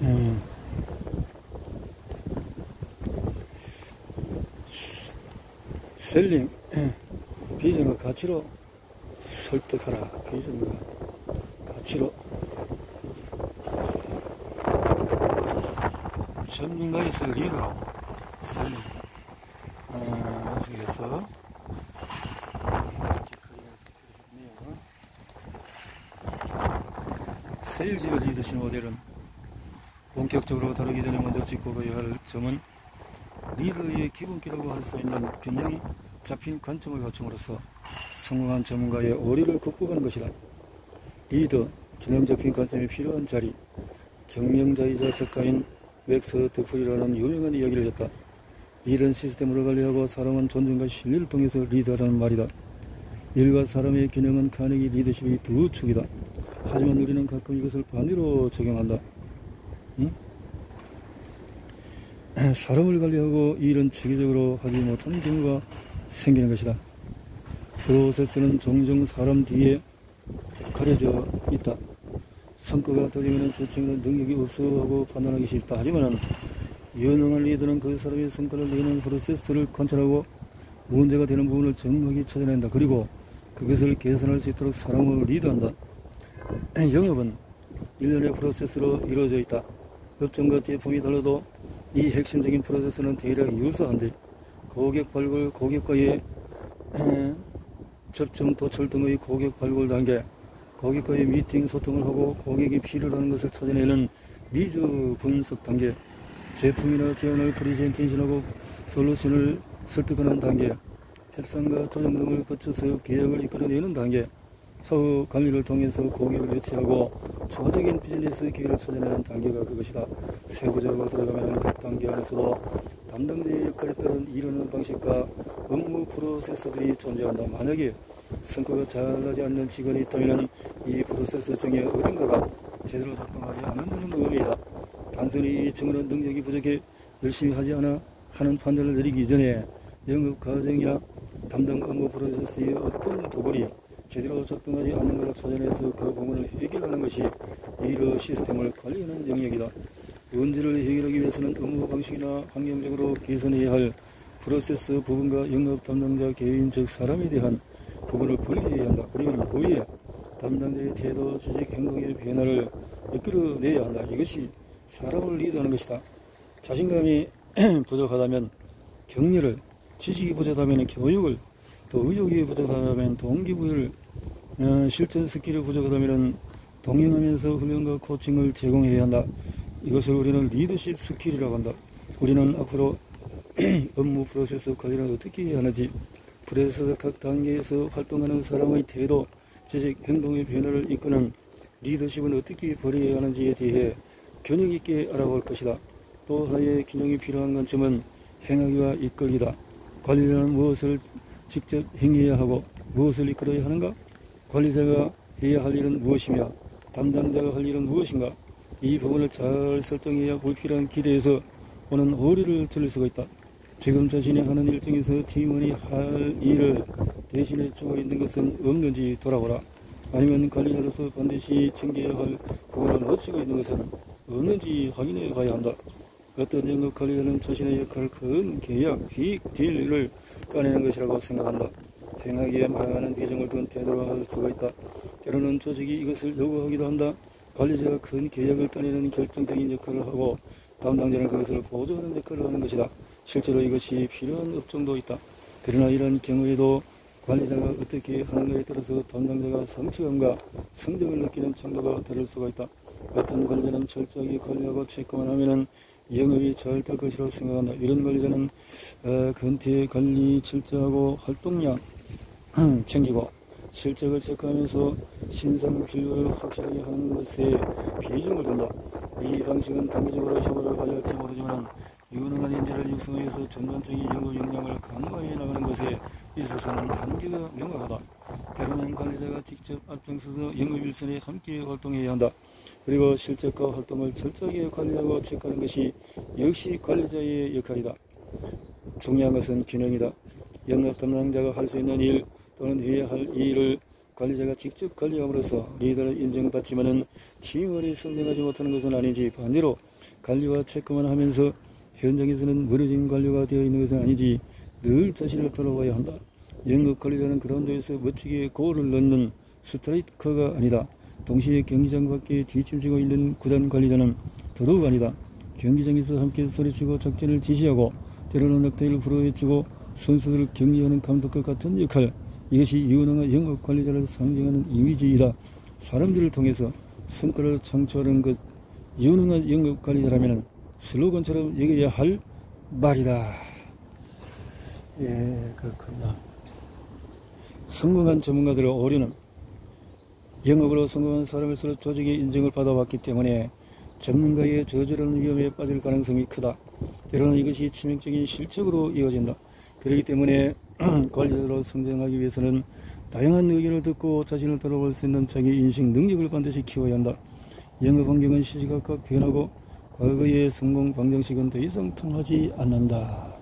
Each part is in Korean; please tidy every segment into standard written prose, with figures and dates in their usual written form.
음, 셀링, 비전과 가치로 설득하라. 비전과 가치로 전문가에서 리더로 셀링. 그래서 세일즈 리더십 모델은 본격적으로 다루기 전에 먼저 짚고 가야 할 점은 리더의 기본기라고 할 수 있는 균형 잡힌 관점을 갖춤으로써 성공한 전문가의 오류를 극복하는 것이다. 리더, 균형 잡힌 관점이 필요한 자리. 경영자이자 작가인 웩스 드프리라는 유명한 이야기를 했다. 일은 시스템으로 관리하고 사람은 존중과 신뢰를 통해서 리더라는 말이다. 일과 사람의 균형은 카네기 리더십의 두 축이다. 하지만 우리는 가끔 이것을 반대로 적용한다. 사람을 관리하고 일은 체계적으로 하지 못하는 경우가 생기는 것이다. 프로세스는 종종 사람 뒤에 가려져 있다. 성과가 떨어지면 저 친구는 능력이 없어 하고 판단하기 쉽다. 하지만 유능한 리더는 그 사람의 성과를 내는 프로세스를 관찰하고 문제가 되는 부분을 정확히 찾아낸다. 그리고 그것을 개선할 수 있도록 사람을 리드한다. 영업은 일련의 프로세스로 이루어져 있다. 업종과 제품이 달라도 이 핵심적인 프로세스는 대략 유사한데 고객 발굴, 고객과의 접점, 도출 등의 고객 발굴 단계, 고객과의 미팅, 소통을 하고 고객이 필요로 하는 것을 찾아내는 니즈 분석 단계, 제품이나 제안을 프리젠테이션하고 솔루션을 설득하는 단계, 협상과 조정 등을 거쳐서 계약을 이끌어내는 단계, 사후 관리를 통해서 고객을 유치하고 추가적인 비즈니스 기회를 찾아내는 단계가 그것이다. 세부적으로 들어가면 각 단계 안에서도 담당자의 역할에 따른 일하는 방식과 업무 프로세스들이 존재한다. 만약에 성과가 잘나지 않는 직원이 있다면 이 프로세스 중에 어딘가가 제대로 작동하지 않는다는 의미이다. 단순히 이 친구는 능력이 부족해 열심히 하지 않아 하는 판단을 내리기 전에 영업 과정이나 담당 업무 프로세스의 어떤 부분이 제대로 작동하지 않는 것을 찾아내서 그 부분을 해결하는 것이 리더 시스템을 관리하는 영역이다. 문제를 해결하기 위해서는 업무 방식이나 환경적으로 개선해야 할 프로세스 부분과 영업 담당자 개인 즉 사람에 대한 부분을 분리해야 한다. 그리고 후에 담당자의 태도, 지식, 행동의 변화를 이끌어내야 한다. 이것이 사람을 리드하는 것이다. 자신감이 부족하다면 격려를, 지식이 부족하다면 교육을, 또 의욕이 부족하다면 동기부여를, 실전 스킬이 부족하다면 동행하면서 훈련과 코칭을 제공해야 한다. 이것을 우리는 리더십 스킬이라고 한다. 우리는 앞으로 업무 프로세스 관리를 어떻게 해야 하는지, 프로세스 각 단계에서 활동하는 사람의 태도, 지식, 행동의 변화를 이끄는 리더십은 어떻게 벌여야 하는지에 대해 균형 있게 알아볼 것이다. 또 하나의 균형이 필요한 관점은 행하기와 이끌기다. 관리자는 무엇을 직접 행해야 하고 무엇을 이끌어야 하는가? 관리자가 해야 할 일은 무엇이며 담당자가 할 일은 무엇인가? 이 부분을 잘 설정해야 불필요한 기대에서 오는 오류를 줄일 수가 있다. 지금 자신이 하는 일 중에서 팀원이 할 일을 대신해 주고 있는 것은 없는지 돌아보라. 아니면 관리자로서 반드시 챙겨야 할 부분을 놓치고 있는 것은 없는지 확인해 봐야 한다. 어떤 영업 관리자는 자신의 역할, 큰 계약, 빅 딜을 까내는 것이라고 생각한다. 행하기에 많은 비중을 둔 태도로 할 수가 있다. 때로는 조직이 이것을 요구하기도 한다. 관리자가 큰 계약을 따내는 결정적인 역할을 하고 담당자는 그것을 보조하는 역할을 하는 것이다. 실제로 이것이 필요한 업종도 있다. 그러나 이런 경우에도 관리자가 어떻게 하는가에 따라서 담당자가 성취감과 성적을 느끼는 정도가 다를 수가 있다. 어떤 관리자는 철저하게 관리하고 체크만 하면은 영업이 잘 될 것이라고 생각한다. 이런 관리자는 근태 관리 철저하고 활동량 챙기고 실적을 체크하면서 신상 필요를 확실하게 하는 것에 비중을 둔다. 이 방식은 단기적으로 효과를 발휘할지 모르지만 유능한 인재를 육성해서 전반적인 영업 역량을 강화해 나가는 것에 있어서는 한계가 명확하다. 때로는 관리자가 직접 앞장서서 영업 일선에 함께 활동해야 한다. 그리고 실적과 활동을 철저하게 관리하고 체크하는 것이 역시 관리자의 역할이다. 중요한 것은 균형이다. 영업 담당자가 할 수 있는 일 또는 해야 할 일을 관리자가 직접 관리함으로써 리더를 인정받지만은 팀원이 성장하지 못하는 것은 아니지, 반대로 관리와 체크만 하면서 현장에서는 무너진 관리가 되어 있는 것은 아니지, 늘 자신을 돌아봐야 한다. 영업 관리자는 그라운드에서 멋지게 골을 넣는 스트라이커가 아니다. 동시에 경기장 밖에 뒷짐지고 있는 구단 관리자는 더더욱 아니다. 경기장에서 함께 소리치고 작전을 지시하고 때로는 넥타이를 불어헤치고 선수들을 격리하는 감독과 같은 역할, 이것이 유능한 영업 관리자를 상징하는 이미지이다. 사람들을 통해서 성과를 창출하는 것, 유능한 영업 관리자라면 슬로건처럼 여겨야 할 말이다. 예, 그렇군요. 성공한 전문가들의 오류는 영업으로 성공한 사람으로서 조직의 인정을 받아왔기 때문에 전문가의 저지르는 위험에 빠질 가능성이 크다. 때로는 이것이 치명적인 실책으로 이어진다. 그렇기 때문에 관리자로 성장하기 위해서는 다양한 의견을 듣고 자신을 돌아볼 수 있는 자기 인식 능력을 반드시 키워야 한다. 영업 환경은 시시각각 변하고 과거의 성공 방정식은 더 이상 통하지 않는다.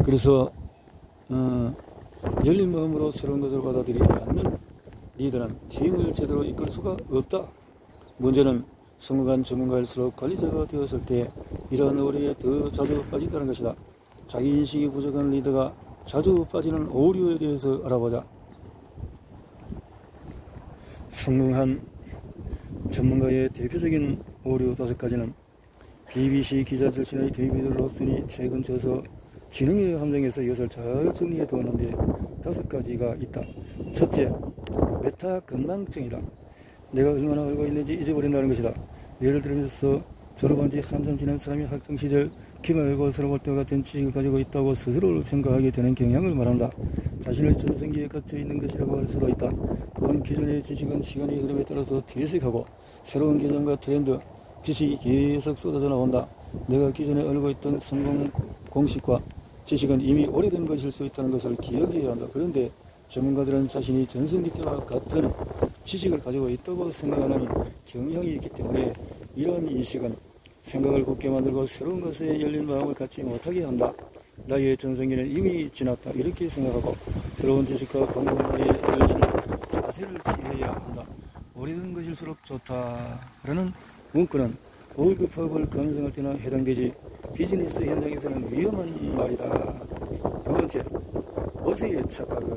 그래서 열린 마음으로 새로운 것을 받아들이지 않는 리더는 팀을 제대로 이끌 수가 없다. 문제는 성공한 전문가일수록 관리자가 되었을 때 이러한 오류에 더 자주 빠진다는 것이다. 자기 인식이 부족한 리더가 자주 빠지는 오류에 대해서 알아보자. 성공한 전문가의 대표적인 오류 5가지는 BBC 기자 출신의 데이비드 롭슨이 최근 저서 지능의 함정에서 이것을 잘 정리해 두었는데 5가지가 있다. 첫째, 메타 건망증이다. 내가 얼마나 알고 있는지 잊어버린다는 것이다. 예를 들면서 졸업한 지 한참 지난 사람이 학창 시절 기말고사를 볼 때와 같은 지식을 가지고 있다고 스스로를 평가하게 되는 경향을 말한다. 자신의 전성기에 갇혀 있는 것이라고 할 수도 있다. 또한 기존의 지식은 시간의 흐름에 따라서 퇴색하고 새로운 개념과 트렌드, 지식이 계속 쏟아져 나온다. 내가 기존에 알고 있던 성공 공식과 지식은 이미 오래된 것일 수 있다는 것을 기억해야 한다. 그런데 전문가들은 자신이 전성기 때와 같은 지식을 가지고 있다고 생각하는 경향이 있기 때문에 이러한 인식은 생각을 굳게 만들고 새로운 것에 열린 마음을 갖지 못하게 한다. 나의 전성기는 이미 지났다. 이렇게 생각하고 새로운 지식과 방법에 열린 자세를 취해야 한다. 오래된 것일수록 좋다. 라는 문구는 올드팝을 감상할 때나 해당되지 비즈니스 현장에서는 위험한 말이다. 두 번째, 멋의 착각이다.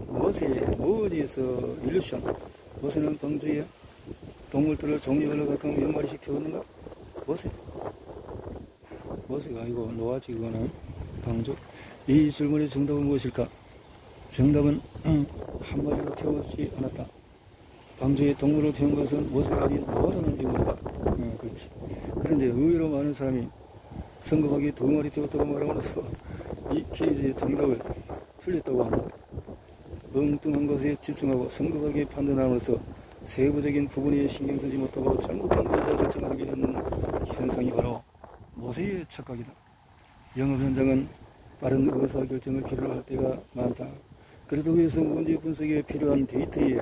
멋의 어디에서 일루션. 멋에는 방주에 동물들을 종류별로 각각 몇 마리씩 태웠는가? 멋에가 아니고 노아지. 그거는 방주. 이 질문의 정답은 무엇일까? 정답은 한 마리로 태우지 않았다. 방주에 동물을 태운 것은 멋에가 아닌 노아라는 의미다. 그렇지. 그런데 의외로 많은 사람이 성공하게 2마리 태웠다고 말함으로써 이 퀴즈의 정답을 틀렸다고 한다. 엉뚱한 것에 집중하고 성급하게 판단함으로써 세부적인 부분에 신경 쓰지 못하고 잘못된 의사결정을 하게 되는 현상이 바로 모세의 착각이다. 영업 현장은 빠른 의사결정을 필요로 할 때가 많다. 그래도 위해서 문제 분석에 필요한 데이터의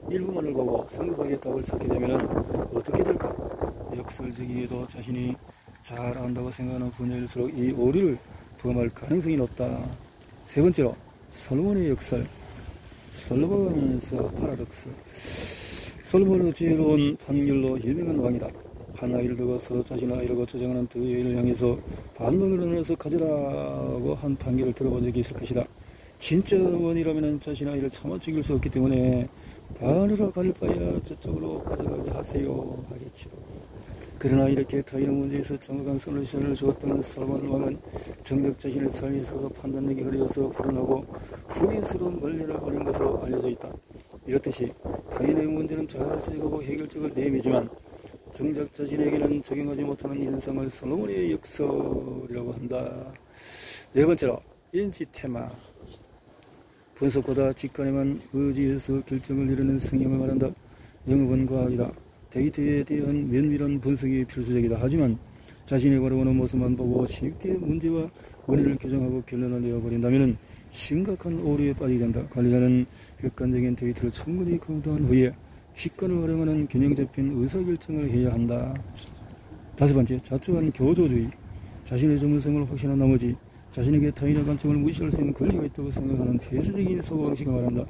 일부만을 보고 성급하게 답을 찾게 되면 어떻게 될까? 역설적이게도 자신이 잘 안다고 생각하는 분야일수록 이 오류를 범할 가능성이 높다. 세 번째로, 솔로몬의 역설. 솔로몬에서 파라독스. 솔로몬은 지혜로운 판결로 유명한 왕이다. 한 아이를 두고서 자신의 아이를 고쳐정하는 두 여인을 향해서 반문으로 나눠서 가져라고 한 판결을 들어본 적이 있을 것이다. 진짜 원이라면 자신의 아이를 차마 죽일 수 없기 때문에 반으로 갈 바야 저쪽으로 가져가게 하세요 하겠죠. 그러나 이렇게 타인의 문제에서 정확한 솔루션을 주었던 솔로몬 왕은 정작 자신의 삶에 있어서 판단력이 흐려져서 불안하고 후회스러운 말년을 보낸 것으로 알려져 있다. 이렇듯이 타인의 문제는 잘 지적하고 해결책을 내미지만 정작 자신에게는 적용하지 못하는 현상을 솔로몬의 역설이라고 한다. 네 번째로, 인지 테마. 분석보다 직관에만 의지해서 결정을 내리는 성향을 말한다. 영업은 과학이다. 데이터에 대한 면밀한 분석이 필수적이다. 하지만 자신이 바라보는 모습만 보고 쉽게 문제와 원인을 규정하고 결론을 내어버린다면 심각한 오류에 빠지게 된다. 관리자는 객관적인 데이터를 충분히 검토한 후에 직관을 활용하는 균형 잡힌 의사결정을 해야 한다. 다섯 번째, 자초한 교조주의. 자신의 전문성을 확신한 나머지 자신에게 타인의 관점을 무시할 수 있는 권리가 있다고 생각하는 폐쇄적인 사고방식을 말한다.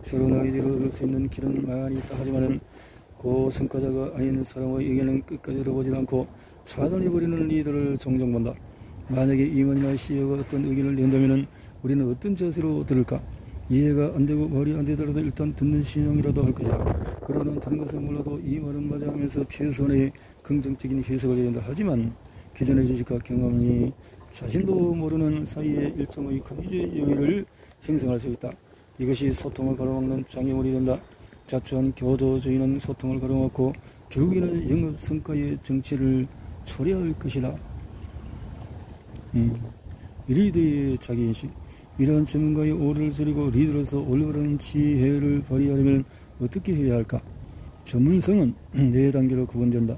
새로운 아이디어를 얻을 수 있는 길은 많이 있다 하지만은 고성과자가 아닌 사람의 의견은 끝까지 들어보지 않고 차단해버리는 리더를 종종 본다. 만약에 임원이나 CEO가 어떤 의견을 낸다면 우리는 어떤 자세로 들을까? 이해가 안되고 말이 안되더라도 일단 듣는 신용이라도 할 것이다. 그러는 다른 것을 몰라도 이 말은 맞아 하면서 최선의 긍정적인 해석을 해야 된다. 하지만 기존의 지식과 경험이 자신도 모르는 사이에 일정의 거리의 여유를 형성할 수 있다. 이것이 소통을 가로막는 장애물이 된다. 자초한 교조주의는 소통을 가로막고 결국에는 영업 성과의 정치를 초래할 것이다. 리더의 자기인식. 이러한 전문가의 오를 줄이고 리더로서 올바른 지혜를 발휘하려면 어떻게 해야 할까? 전문성은 4단계로 구분된다.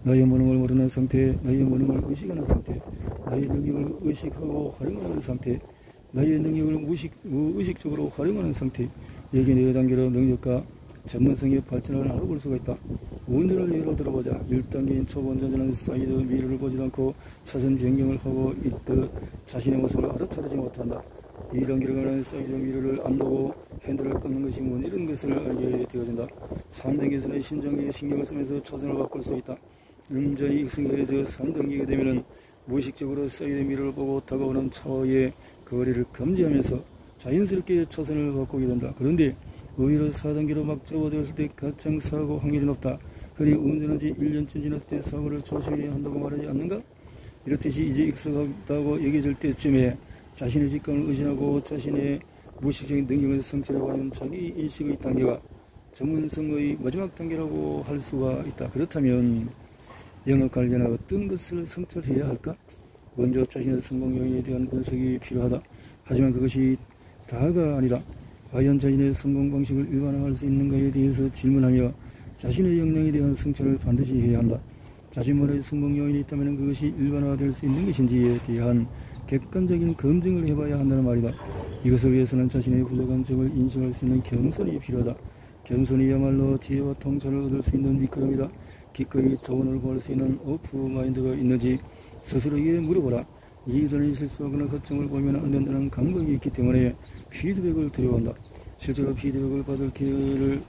나의 무능을 모르는 상태, 나의 무능을 의식하는 상태, 나의 능력을 의식하고 활용하는 상태, 나의 능력을 무의식적으로 활용하는 상태. 여기 4단계로 능력과 전문성의 발전을 나눠볼 수가 있다. 운전을 예로 들어보자. 1단계인 초보 운전자는 사이드 미러를 보지 않고 차선 변경을 하고 있듯 자신의 모습을 알아차리지 못한다. 2단계로 가는 사이드 미러를 안 보고 핸들을 꺾는 것이 문제라는 것을 알게 되어진다. 3단계에서는 신중하게 신경을 쓰면서 차선을 바꿀 수 있다. 운전이 익숙해져 3단계가 되면 무의식적으로 사이드 미러를 보고 다가오는 차와의 거리를 감지하면서 자연스럽게 차선을 바꾸게 된다. 그런데 오히려 4단계로 막 접어들었을 때 가장 사고 확률이 높다. 흔히 운전한 지 1년쯤 지났을 때 사고를 조심해야 한다고 말하지 않는가? 이렇듯이 이제 익숙하다고 여겨질 때쯤에 자신의 직감을 의심하고 자신의 무의식적인 능력을 성찰해보는 자기 인식의 단계가 전문성의 마지막 단계라고 할 수가 있다. 그렇다면 영업관리자는 어떤 것을 성찰해야 할까? 먼저 자신의 성공 요인에 대한 분석이 필요하다. 하지만 그것이 다가 아니라 과연 자신의 성공 방식을 일반화할 수 있는가에 대해서 질문하며 자신의 역량에 대한 성찰을 반드시 해야 한다. 자신만의 성공 요인이 있다면 그것이 일반화될 수 있는 것인지에 대한 객관적인 검증을 해봐야 한다는 말이다. 이것을 위해서는 자신의 부족한 점을 인식할 수 있는 겸손이 필요하다. 겸손이야말로 지혜와 통찰을 얻을 수 있는 미끄럼이다. 기꺼이 조언을 구할 수 있는 오프마인드가 있는지 스스로에게 물어보라. 이들은 실수하거나 거점을 보면 안 된다는 감각이 있기 때문에 피드백을 두려워한다. 실제로 피드백을 받을 기회를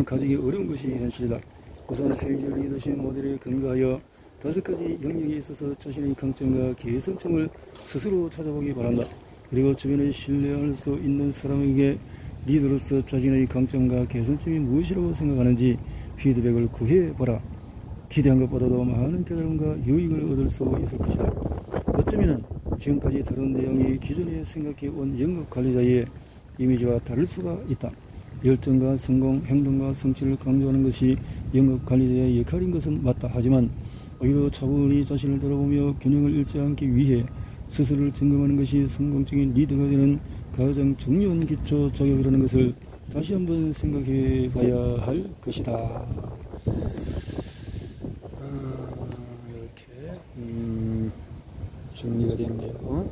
가지기 어려운 것이 현실이다. 우선 세계 리더십 모델에 근거하여 5가지 영역에 있어서 자신의 강점과 개선점을 스스로 찾아보기 바란다. 그리고 주변에 신뢰할 수 있는 사람에게 리더로서 자신의 강점과 개선점이 무엇이라고 생각하는지 피드백을 구해보라. 기대한 것보다도 많은 깨달음과 유익을 얻을 수 있을 것이다. 어쩌면 지금까지 다룬 내용이 기존에 생각해온 영업관리자의 이미지와 다를 수가 있다. 열정과 성공, 행동과 성취를 강조하는 것이 영업관리자의 역할인 것은 맞다. 하지만 오히려 차분히 자신을 돌아보며 균형을 잃지 않기 위해 스스로를 점검하는 것이 성공적인 리더가 되는 가장 중요한 기초 작업이라는 것을 다시 한번 생각해 봐야 할 것이다. 이렇게 정리가 됐네요.